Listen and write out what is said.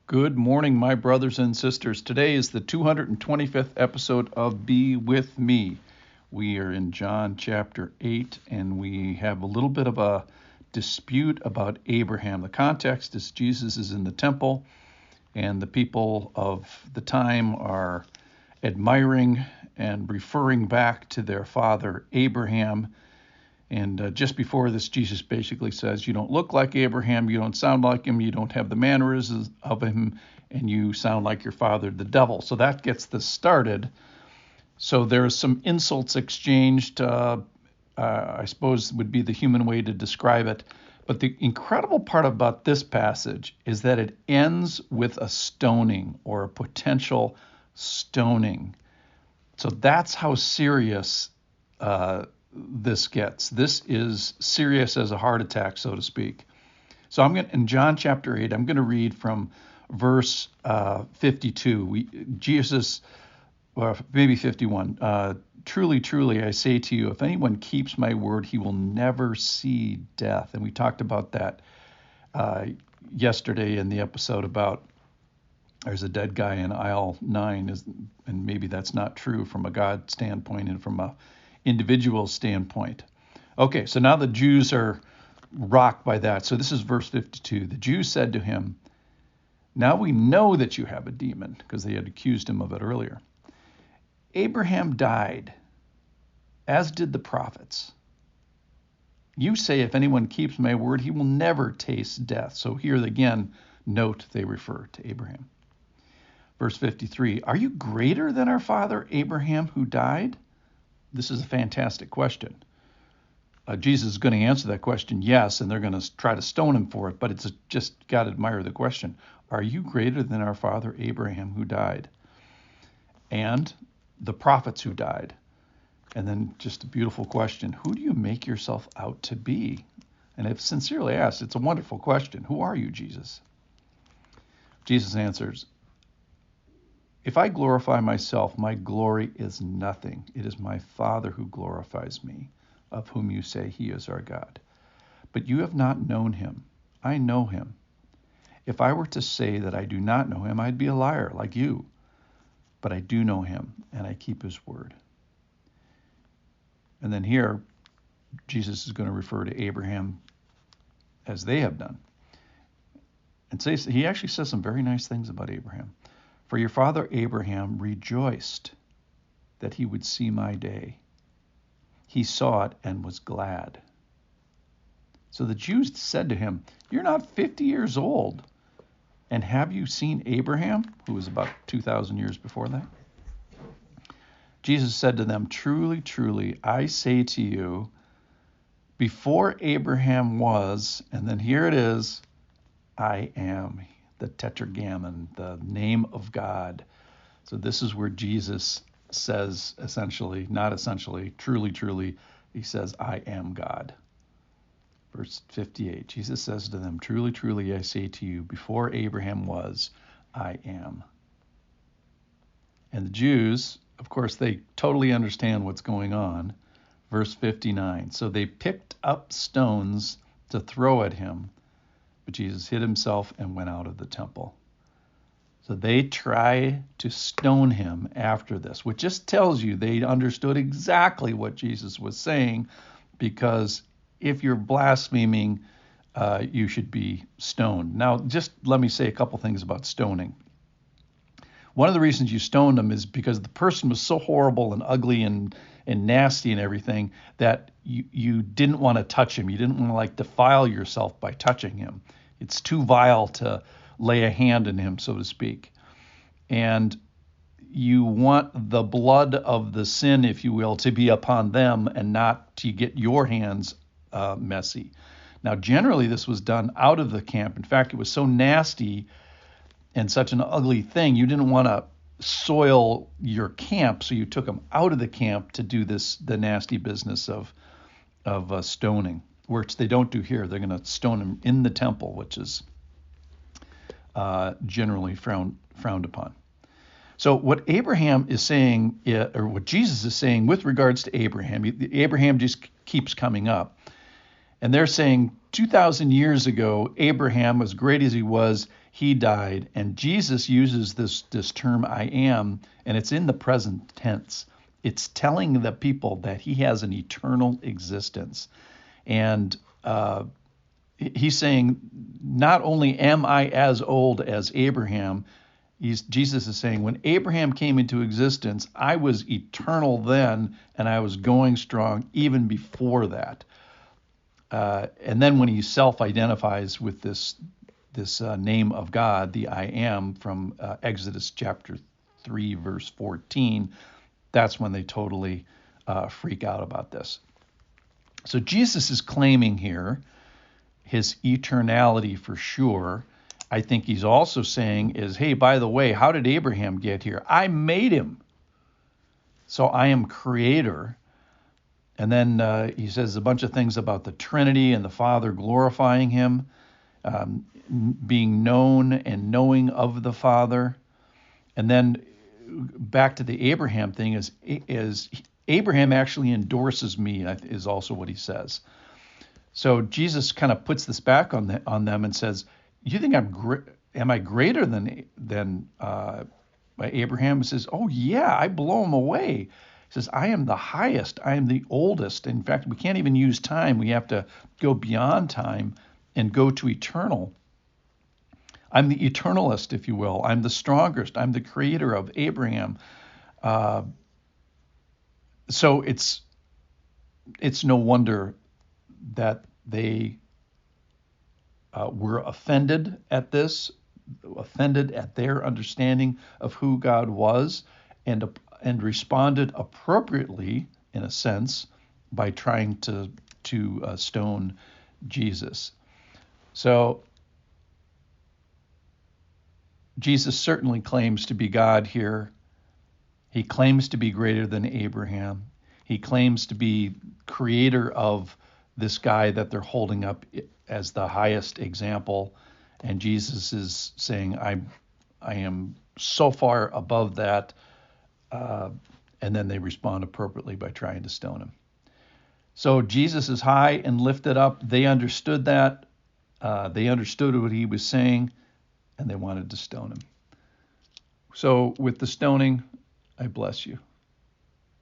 Good morning, my brothers and sisters. Today is the 225th episode of Be With Me. We are in John chapter 8, and we have a little bit of a dispute about Abraham. The context is Jesus is in the temple, and the people of the time are admiring and referring back to their father Abraham. And just before this, Jesus basically says, you don't look like Abraham, you don't sound like him, you don't have the mannerisms of him, and you sound like your father, the devil. So that gets this started. So there's some insults exchanged, I suppose would be the human way to describe it. But the incredible part about this passage is that it ends with a stoning or a potential stoning. So that's how serious this gets. This is serious as a heart attack, so to speak. So in John chapter 8, I'm going to read from verse 52. Jesus, or maybe 51. Truly, truly, I say to you, if anyone keeps my word, he will never see death. And we talked about that yesterday in the episode about there's a dead guy in aisle 9, and maybe that's not true from a God standpoint and from a individual standpoint. Okay, so now the Jews are rocked by that. So this is verse 52. The Jews said to him, now we know that you have a demon, because they had accused him of it earlier. Abraham died, as did the prophets. You say, if anyone keeps my word, he will never taste death. So here again, note they refer to Abraham. Verse 53, are you greater than our father Abraham who died? This is a fantastic question. Jesus is going to answer that question, yes, and they're going to try to stone him for it, but it's just got to admire the question. Are you greater than our father Abraham who died? And the prophets who died? And then just a beautiful question. Who do you make yourself out to be? And if sincerely asked, it's a wonderful question. Who are you, Jesus? Jesus answers, if I glorify myself, my glory is nothing. It is my Father who glorifies me, of whom you say he is our God. But you have not known him. I know him. If I were to say that I do not know him, I'd be a liar like you. But I do know him, and I keep his word. And then here, Jesus is going to refer to Abraham as they have done. And he actually says some very nice things about Abraham. For your father Abraham rejoiced that he would see my day. He saw it and was glad. So the Jews said to him, you're not 50 years old, and have you seen Abraham, who was about 2,000 years before that? Jesus said to them, truly, truly, I say to you, before Abraham was, and then here it is, I am. The tetragrammaton, the name of God. So this is where Jesus says essentially, not essentially, truly, truly, he says, I am God. Verse 58, Jesus says to them, truly, truly, I say to you, before Abraham was, I am. And the Jews, of course, they totally understand what's going on. Verse 59, so they picked up stones to throw at him, but Jesus hid himself and went out of the temple. So they try to stone him after this, which just tells you they understood exactly what Jesus was saying, because if you're blaspheming, you should be stoned. Now, just let me say a couple things about stoning. One of the reasons you stoned him is because the person was so horrible and ugly and nasty and everything that you didn't want to touch him. You didn't want to defile yourself by touching him. It's too vile to lay a hand in him, so to speak. And you want the blood of the sin, if you will, to be upon them and not to get your hands messy. Now, generally, this was done out of the camp. In fact, it was so nasty and such an ugly thing, you didn't want to soil your camp, so you took them out of the camp to do the nasty business of stoning, which they don't do here. They're going to stone them in the temple, which is generally frowned upon. So what Abraham is saying, or what Jesus is saying with regards to Abraham just keeps coming up. And they're saying, 2,000 years ago, Abraham, as great as he was, he died. And Jesus uses this term I am, and it's in the present tense. It's telling the people that he has an eternal existence. And he's saying, not only am I as old as Abraham, Jesus is saying, when Abraham came into existence, I was eternal then, and I was going strong even before that. And then when he self-identifies with this name of God, the I am, from Exodus chapter 3, verse 14, that's when they totally freak out about this. So Jesus is claiming here his eternality for sure. I think he's also saying is, hey, by the way, how did Abraham get here? I made him. So I am creator. And then he says a bunch of things about the Trinity and the Father glorifying him, being known and knowing of the Father. And then back to the Abraham thing is Abraham actually endorses me, is also what he says. So Jesus kind of puts this back on them and says, "You think am I greater than Abraham?" He says, "Oh yeah, I blow him away." He says, "I am the highest. I am the oldest. In fact, we can't even use time. We have to go beyond time and go to eternal. I'm the eternalist, if you will. I'm the strongest. I'm the creator of Abraham." So it's no wonder that they were offended at this, offended at their understanding of who God was, and responded appropriately, in a sense, by trying to stone Jesus. So Jesus certainly claims to be God here. He claims to be greater than Abraham. He claims to be creator of this guy that they're holding up as the highest example. And Jesus is saying, I am so far above that. And then they respond appropriately by trying to stone him. So Jesus is high and lifted up. They understood that. They understood what he was saying, and they wanted to stone him. So with the stoning, I bless you.